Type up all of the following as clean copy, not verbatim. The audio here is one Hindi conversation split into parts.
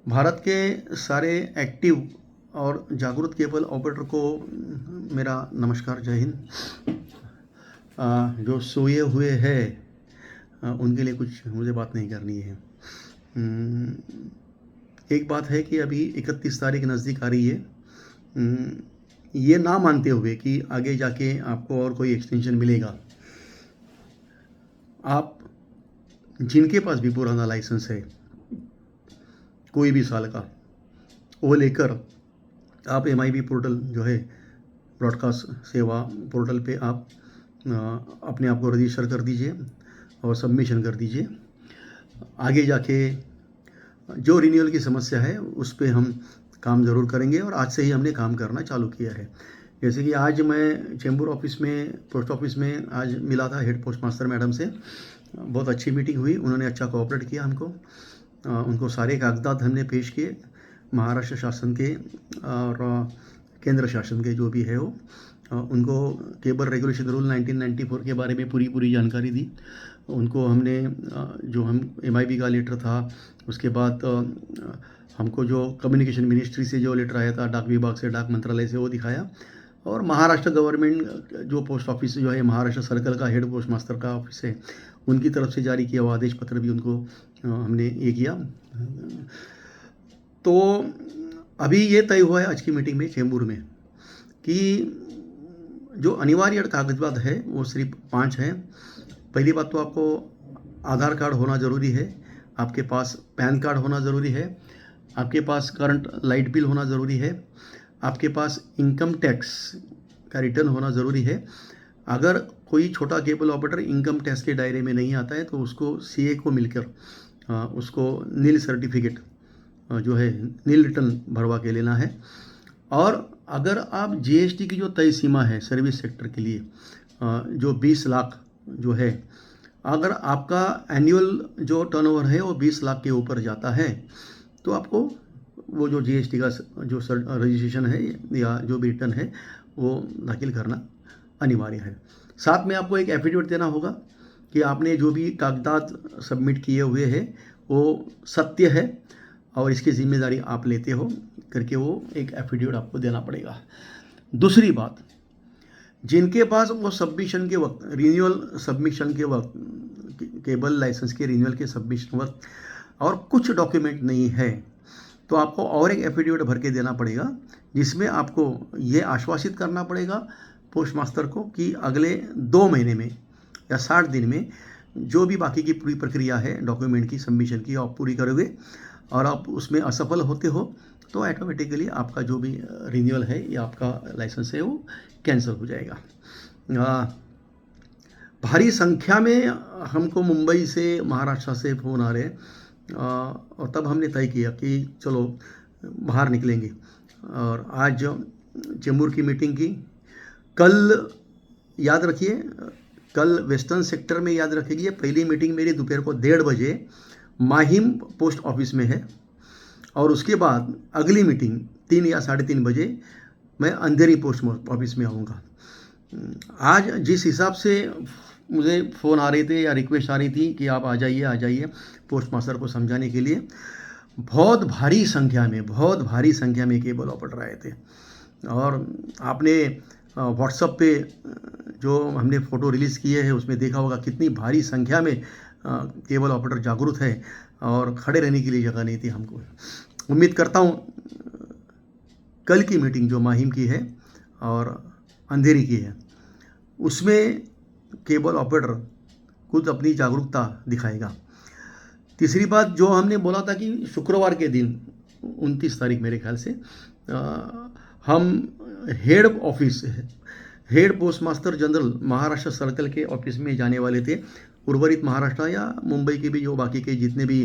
भारत के सारे एक्टिव और जागरूक केबल ऑपरेटर को मेरा नमस्कार, जय हिंद। जो सोए हुए हैं उनके लिए कुछ मुझे बात नहीं करनी है। एक बात है कि अभी 31 तारीख नज़दीक आ रही है। ये ना मानते हुए कि आगे जाके आपको और कोई एक्सटेंशन मिलेगा, आप जिनके पास भी पुराना लाइसेंस है कोई भी साल का, वो लेकर आप MIB पोर्टल जो है ब्रॉडकास्ट सेवा पोर्टल पे आप अपने आप को रजिस्टर कर दीजिए और सबमिशन कर दीजिए। आगे जाके जो रिन्यूअल की समस्या है उस पे हम काम ज़रूर करेंगे और आज से ही हमने काम करना चालू किया है। जैसे कि आज मैं चेंबूर ऑफिस में, पोस्ट ऑफिस में आज मिला था हेड पोस्ट मास्टर मैडम से। बहुत अच्छी मीटिंग हुई, उन्होंने अच्छा कोऑपरेट किया हमको। उनको सारे कागजात हमने पेश किए, महाराष्ट्र शासन के और केंद्र शासन के जो भी है वो। उनको केबल रेगुलेशन रूल 1994 के बारे में पूरी जानकारी दी। उनको हमने जो हम MIB का लेटर था, उसके बाद हमको जो कम्युनिकेशन मिनिस्ट्री से जो लेटर आया था, डाक विभाग से, डाक मंत्रालय से, वो दिखाया। और महाराष्ट्र गवर्नमेंट जो पोस्ट ऑफिस जो है, महाराष्ट्र सर्कल का हेड पोस्ट मास्टर का ऑफिस है, उनकी तरफ से जारी किया हुआ आदेश पत्र भी उनको हमने ये किया। तो अभी ये तय हुआ है आज की मीटिंग में चेंबूर में कि जो अनिवार्य कागजात है वो सिर्फ 5 हैं। पहली बात तो आपको आधार कार्ड होना ज़रूरी है, आपके पास पैन कार्ड होना ज़रूरी है, आपके पास करंट लाइट बिल होना ज़रूरी है, आपके पास इनकम टैक्स का रिटर्न होना ज़रूरी है। अगर कोई छोटा केबल ऑपरेटर इनकम टैक्स के दायरे में नहीं आता है तो उसको CA को मिलकर उसको नील सर्टिफिकेट जो है, नील रिटर्न भरवा के लेना है। और अगर आप GST की जो तय सीमा है सर्विस सेक्टर के लिए, जो 20 लाख जो है, अगर आपका एनुअल जो टर्नओवर है वो 20 लाख के ऊपर जाता है तो आपको वो जो GST का जो रजिस्ट्रेशन है या जो भी रिटर्न है वो दाखिल करना अनिवार्य है। साथ में आपको एक एफिडेविट देना होगा कि आपने जो भी कागजात सबमिट किए हुए हैं वो सत्य है और इसकी जिम्मेदारी आप लेते हो करके वो एक एफिडेविट आपको देना पड़ेगा। दूसरी बात, जिनके पास वो सबमिशन के वक्त, रिन्यूअल सबमिशन के वक्त, केबल लाइसेंस के रिन्यूअल के सबमिशन वक्त और कुछ डॉक्यूमेंट नहीं है, तो आपको और एक एफिडेविट भर के देना पड़ेगा, जिसमें आपको ये आश्वासित करना पड़ेगा पोस्ट मास्टर को कि अगले 2 महीने में या 60 दिन में जो भी बाकी की पूरी प्रक्रिया है डॉक्यूमेंट की सबमिशन की आप पूरी करोगे और आप उसमें असफल होते हो तो ऑटोमेटिकली आपका जो भी रिन्यूअल है या आपका लाइसेंस है वो कैंसिल हो जाएगा। भारी संख्या में हमको मुंबई से, महाराष्ट्र से फ़ोन आ रहे हैं और तब हमने तय किया कि चलो बाहर निकलेंगे। और आज चेंबूर की मीटिंग की। कल याद रखिए, कल वेस्टर्न सेक्टर में याद रखिए, पहली मीटिंग मेरी दोपहर को 1:30 बजे माहिम पोस्ट ऑफिस में है और उसके बाद अगली मीटिंग 3 या 3:30 बजे मैं अंधेरी पोस्ट ऑफिस में आऊँगा। आज जिस हिसाब से मुझे फ़ोन आ रहे थे या रिक्वेस्ट आ रही थी कि आप आ जाइए पोस्ट मास्टर को समझाने के लिए, बहुत भारी संख्या में केबल ऑपरेटर आए थे। और आपने व्हाट्सएप पे जो हमने फ़ोटो रिलीज़ किए हैं उसमें देखा होगा कितनी भारी संख्या में केबल ऑपरेटर जागरूक है और खड़े रहने के लिए जगह नहीं थी हमको। उम्मीद करता हूँ कल की मीटिंग जो माहिम की है और अंधेरी की है उसमें केबल ऑपरेटर खुद अपनी जागरूकता दिखाएगा। तीसरी बात जो हमने बोला था कि शुक्रवार के दिन 29 तारीख मेरे ख्याल से हम head post master general Maharashtra circle के ऑफिस में जाने वाले थे। उर्वरित महाराष्ट्र या मुंबई के भी जो बाकी के जितने भी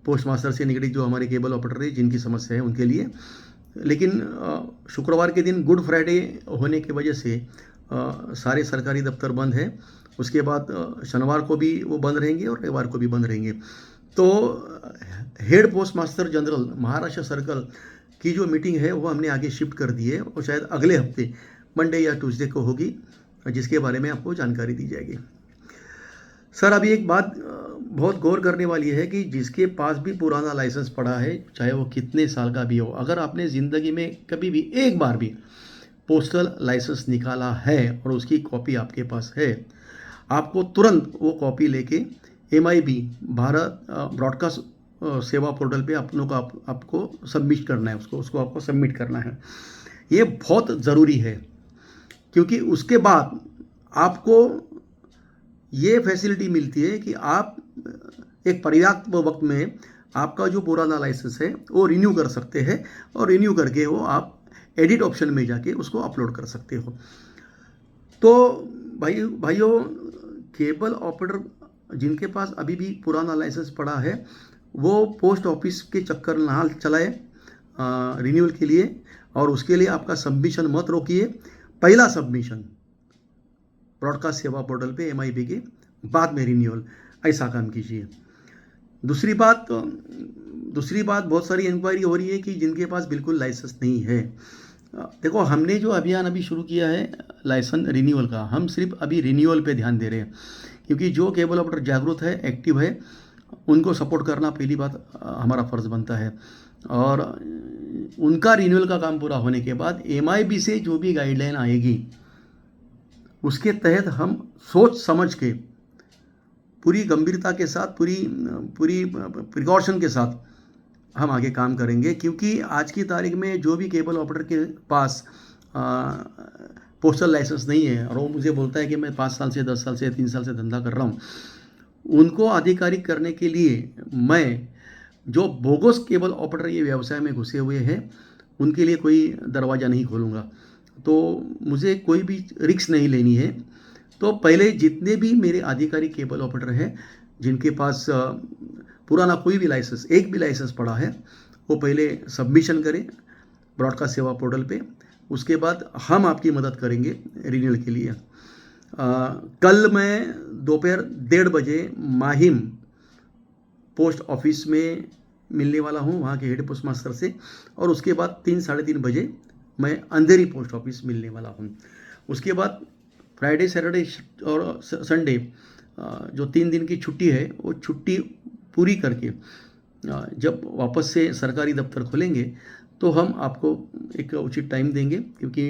पोस्ट मास्टर से निगड़ित जो हमारे केबल ऑपरेटर है जिनकी समस्या है उनके लिए। लेकिन शुक्रवार के दिन गुड फ्राइडे होने की वजह से सारे सरकारी दफ्तर बंद है। उसके बाद शनिवार को भी वो बंद रहेंगे और रविवार को भी बंद रहेंगे। तो head post master general Maharashtra circle की जो मीटिंग है वो हमने आगे शिफ्ट कर दी है और शायद अगले हफ्ते मंडे या ट्यूसडे को होगी, जिसके बारे में आपको जानकारी दी जाएगी। सर अभी एक बात बहुत गौर करने वाली है कि जिसके पास भी पुराना लाइसेंस पड़ा है, चाहे वो कितने साल का भी हो, अगर आपने ज़िंदगी में कभी भी एक बार भी पोस्टल लाइसेंस निकाला है और उसकी कॉपी आपके पास है, आपको तुरंत वो कॉपी लेके MIB भारत ब्रॉडकास्ट सेवा पोर्टल पे अपनों को आपको सबमिट करना है, उसको आपको सबमिट करना है। ये बहुत ज़रूरी है, क्योंकि उसके बाद आपको ये फैसिलिटी मिलती है कि आप एक पर्याप्त वक्त में आपका जो पुराना लाइसेंस है वो रिन्यू कर सकते हैं, और रिन्यू करके वो आप एडिट ऑप्शन में जाके उसको अपलोड कर सकते हो। तो भाइयों, केबल ऑपरेटर जिनके पास अभी भी पुराना लाइसेंस पड़ा है, वो पोस्ट ऑफिस के चक्कर ना चलाए रिन्यूअल के लिए, और उसके लिए आपका सबमिशन मत रोकिए। पहला सबमिशन ब्रॉडकास्ट सेवा पोर्टल पे MIB के, बाद में रिन्यूअल, ऐसा काम कीजिए। दूसरी बात बहुत सारी इंक्वायरी हो रही है कि जिनके पास बिल्कुल लाइसेंस नहीं है। देखो, हमने जो अभियान अभी शुरू किया है लाइसेंस रिन्यूअल का, हम सिर्फ अभी रिन्यूअल पे ध्यान दे रहे हैं, क्योंकि जो केबल ऑपरेटर जागरूक है, एक्टिव है, उनको सपोर्ट करना पहली बात हमारा फ़र्ज़ बनता है। और उनका रिन्यूअल का काम पूरा होने के बाद MIB से जो भी गाइडलाइन आएगी उसके तहत हम सोच समझ के, पूरी गंभीरता के साथ, पूरी प्रिकॉशन के साथ हम आगे काम करेंगे। क्योंकि आज की तारीख में जो भी केबल ऑपरेटर के पास पोस्टल लाइसेंस नहीं है और वो मुझे बोलता है कि मैं 5 साल से, 10 साल से, 3 साल से धंधा कर रहा हूँ, उनको आधिकारिक करने के लिए मैं जो बोगस केबल ऑपरेटर ये व्यवसाय में घुसे हुए हैं, उनके लिए कोई दरवाज़ा नहीं खोलूँगा। तो मुझे कोई भी रिस्क नहीं लेनी है। तो पहले जितने भी मेरे आधिकारिक केबल ऑपरेटर हैं जिनके पास पुराना कोई भी लाइसेंस, एक भी लाइसेंस पड़ा है, वो पहले सबमिशन करें ब्रॉडकास्ट सेवा पोर्टल पे। उसके बाद हम आपकी मदद करेंगे रिन्यूअल के लिए। कल मैं दोपहर 1:30 बजे माहिम पोस्ट ऑफिस में मिलने वाला हूँ, वहाँ के हेड पोस्ट मास्टर से, और उसके बाद 3 साढ़े 3 बजे मैं अंधेरी पोस्ट ऑफिस मिलने वाला हूँ। उसके बाद फ्राइडे, सैटरडे और संडे जो 3 दिन की छुट्टी है, वो छुट्टी पूरी करके जब वापस से सरकारी दफ्तर खोलेंगे तो हम आपको एक उचित टाइम देंगे। क्योंकि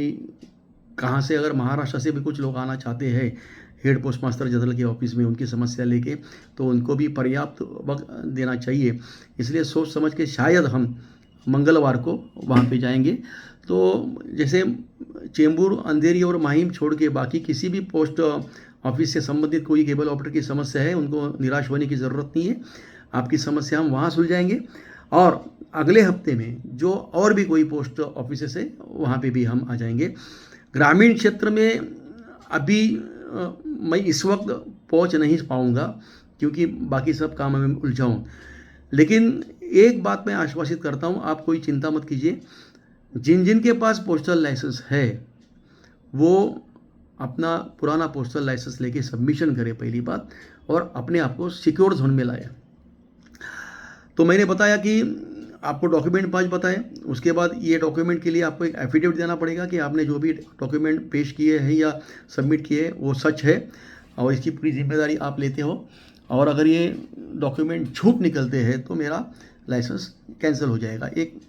कहाँ से अगर महाराष्ट्र से भी कुछ लोग आना चाहते हैं हेड पोस्ट मास्टर जनरल के ऑफिस में उनकी समस्या लेके, तो उनको भी पर्याप्त वक्त देना चाहिए। इसलिए सोच समझ के शायद हम मंगलवार को वहाँ पे जाएंगे। तो जैसे चेंबूर, अंधेरी और माहिम छोड़ के बाकी किसी भी पोस्ट ऑफिस से संबंधित कोई केबल ऑपरेटर की समस्या है, उनको निराश होने की ज़रूरत नहीं है। आपकी समस्या हम वहाँ सुलझाएंगे, और अगले हफ्ते में जो और भी कोई पोस्ट ऑफिस है वहाँ पे भी हम आ जाएंगे। ग्रामीण क्षेत्र में अभी मैं इस वक्त पहुँच नहीं पाऊँगा, क्योंकि बाकी सब काम में उलझा हूँ। लेकिन एक बात मैं आश्वासित करता हूँ, आप कोई चिंता मत कीजिए। जिन जिन के पास पोस्टल लाइसेंस है वो अपना पुराना पोस्टल लाइसेंस लेके सबमिशन करें पहली बात, और अपने आप को सिक्योर जोन में लाए। तो मैंने बताया कि आपको डॉक्यूमेंट 5 बताए। उसके बाद ये डॉक्यूमेंट के लिए आपको एक एफिडेविट देना पड़ेगा कि आपने जो भी डॉक्यूमेंट पेश किए हैं या सबमिट किए हैं वो सच है, और इसकी पूरी जिम्मेदारी आप लेते हो। और अगर ये डॉक्यूमेंट झूठ निकलते हैं तो मेरा लाइसेंस कैंसिल हो जाएगा। एक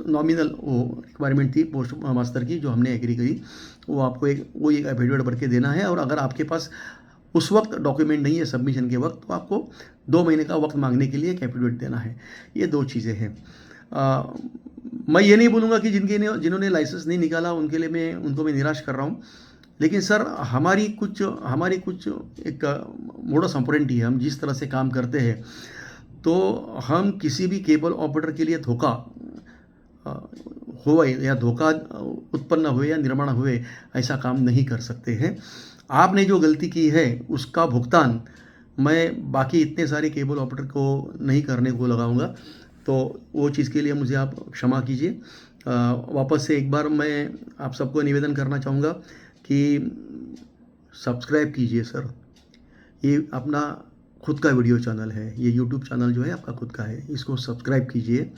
नॉमिनल वो रिक्वायरमेंट थी पोस्ट मास्टर की जो हमने एग्री करी, वो आपको एक एफिडेविट भर के देना है। और अगर आपके पास उस वक्त डॉक्यूमेंट नहीं है सबमिशन के वक्त, तो आपको 2 महीने का वक्त मांगने के लिए एक एफिडेविट देना है। ये 2 चीज़ें हैं। मैं ये नहीं बोलूँगा कि जिन्होंने लाइसेंस नहीं निकाला उनको मैं निराश कर रहा हूँ। लेकिन सर हमारी कुछ एक मोडस ऑपरेंडी है। हम जिस तरह से काम करते हैं, तो हम किसी भी केबल ऑपरेटर के लिए धोखा हुए या धोखा उत्पन्न हुए या निर्माण हुए ऐसा काम नहीं कर सकते हैं। आपने जो गलती की है उसका भुगतान मैं बाकी इतने सारे केबल ऑपरेटर को नहीं करने को लगाऊंगा। तो वो चीज़ के लिए मुझे आप क्षमा कीजिए। वापस से एक बार मैं आप सबको निवेदन करना चाहूँगा कि सब्सक्राइब कीजिए सर। ये अपना खुद का वीडियो चैनल है, ये यूट्यूब चैनल जो है आपका खुद का है। इसको सब्सक्राइब कीजिए,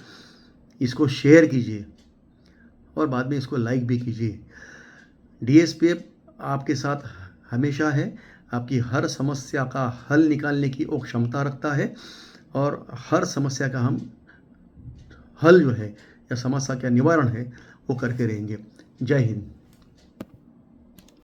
इसको शेयर कीजिए, और बाद में इसको लाइक भी कीजिए। DSPF आपके साथ हमेशा है। आपकी हर समस्या का हल निकालने की वो क्षमता रखता है और हर समस्या का हम हल जो है या समस्या का निवारण है वो करके रहेंगे। जय हिंद।